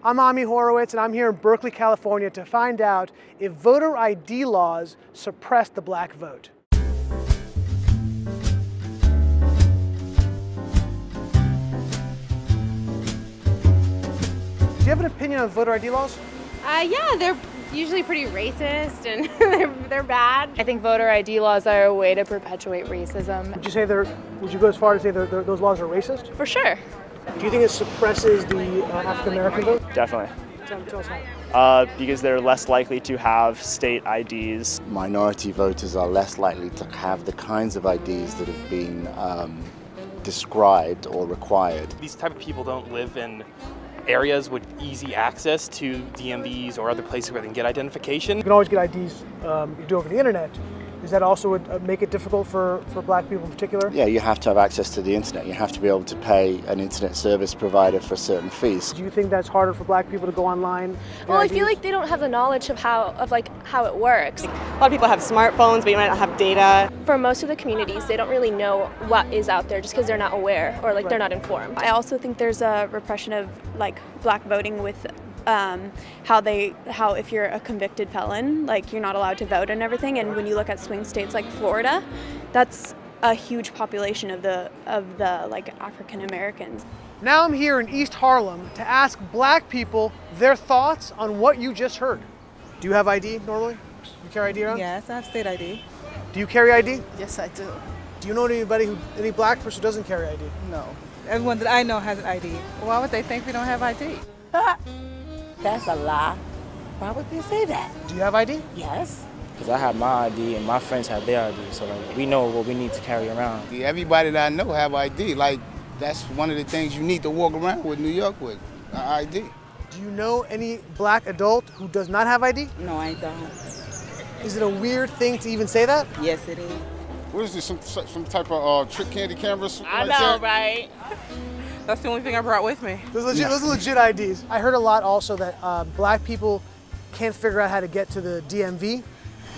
I'm Ami Horowitz, and I'm here in Berkeley, California to find out if voter ID laws suppress the black vote. Do you have an opinion on voter ID laws? Yeah, they're usually pretty racist and they're bad. I think voter ID laws are a way to perpetuate racism. Would you go as far to say those laws are racist? For sure. Do you think it suppresses the African American vote? Definitely. Tell us how. Because they're less likely to have state IDs. Minority voters are less likely to have the kinds of IDs that have been described or required. These type of people don't live in areas with easy access to DMVs or other places where they can get identification. You can always get IDs you do over the internet. Does that also make it difficult for black people in particular? Yeah, you have to have access to the internet. You have to be able to pay an internet service provider for certain fees. Do you think that's harder for black people to go online? Well, I feel like they don't have the knowledge of how it works. A lot of people have smartphones, but you might not have data. For most of the communities, they don't really know what is out there just because they're not aware or they're not informed. I also think there's a repression of black voting with how if you're a convicted felon, you're not allowed to vote and everything. And when you look at swing states like Florida, that's a huge population of the African Americans. Now I'm here in East Harlem to ask black people their thoughts on what you just heard. Do you have ID normally? You carry ID around? Yes, I have state ID. Do you carry ID? Yes, I do. Do you know any black person who doesn't carry ID? No. Everyone that I know has an ID. Why would they think we don't have ID? That's a lie. Why would they say that? Do you have ID? Yes. Because I have my ID and my friends have their ID, so we know what we need to carry around. Everybody that I know have ID. That's one of the things you need to walk around with New York with, ID. Do you know any black adult who does not have ID? No, I don't. Is it a weird thing to even say that? Yes, it is. What is this, some type of trick candy camera? I know, right? That's the only thing I brought with me. Those are legit IDs. I heard a lot also that black people can't figure out how to get to the DMV.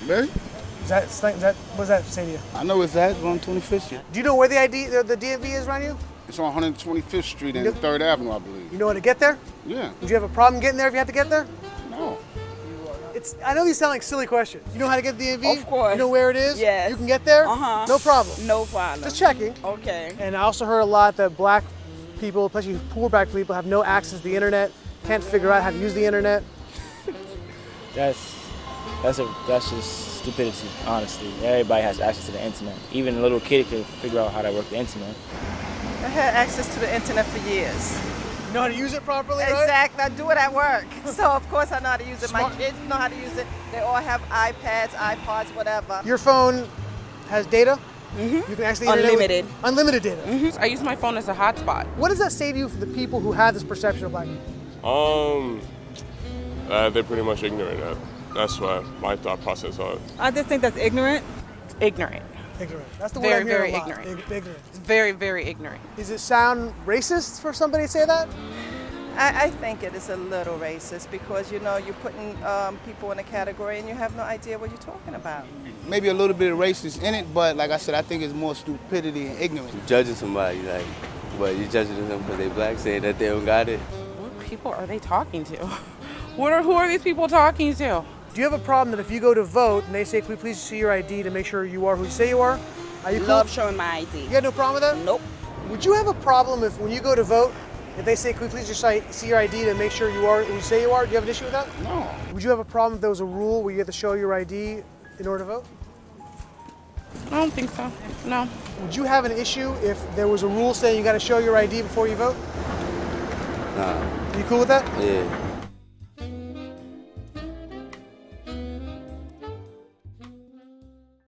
Really? What does that say to you? I know it's on 25th Street. Do you know where the DMV is around you? It's on 125th Street and 3rd Avenue, I believe. You know how to get there? Yeah. Would you have a problem getting there if you had to get there? No. I know these sound like silly questions. You know how to get to the DMV? Of course. You know where it is? Yes. You can get there? Uh-huh. No problem. No problem. Just checking. Okay. And I also heard a lot that black people, especially poor black people, have no access to the internet, can't figure out how to use the internet. That's just stupidity, honestly. Everybody has access to the internet. Even a little kid could figure out how to work the internet. I had access to the internet for years. You know how to use it properly, right? Exactly. I do it at work. So, of course, I know how to use it. My kids know how to use it. They all have iPads, iPods, whatever. Your phone has data? Mm-hmm. You can access the Unlimited. Internet unlimited data. Mm-hmm. I use my phone as a hotspot. What does that say to you for the people who have this perception of black people? They're pretty much ignorant. That's what my thought process on it. I just think that's ignorant. Ignorant. Ignorant. That's the word I'm hearing a lot. Ignorant. It's very, very ignorant. Does it sound racist for somebody to say that? I think it is a little racist because, you're putting people in a category and you have no idea what you're talking about. Maybe a little bit of racist in it, but like I said, I think it's more stupidity and ignorance. You're judging somebody, you're judging them because they black, saying that they don't got it. What people are they talking to? Who are these people talking to? Do you have a problem that if you go to vote and they say, "Can we please see your ID to make sure you are who you say you are"? Are you Love showing my ID. You got no problem with that? Nope. Would you have a problem if when you go to vote, if they say, "Can we please just see your ID to make sure you are who you say you are"? Do you have an issue with that? No. Would you have a problem if there was a rule where you had to show your ID in order to vote? I don't think so. No. Would you have an issue if there was a rule saying you got to show your ID before you vote? Nah. Are you cool with that? Yeah.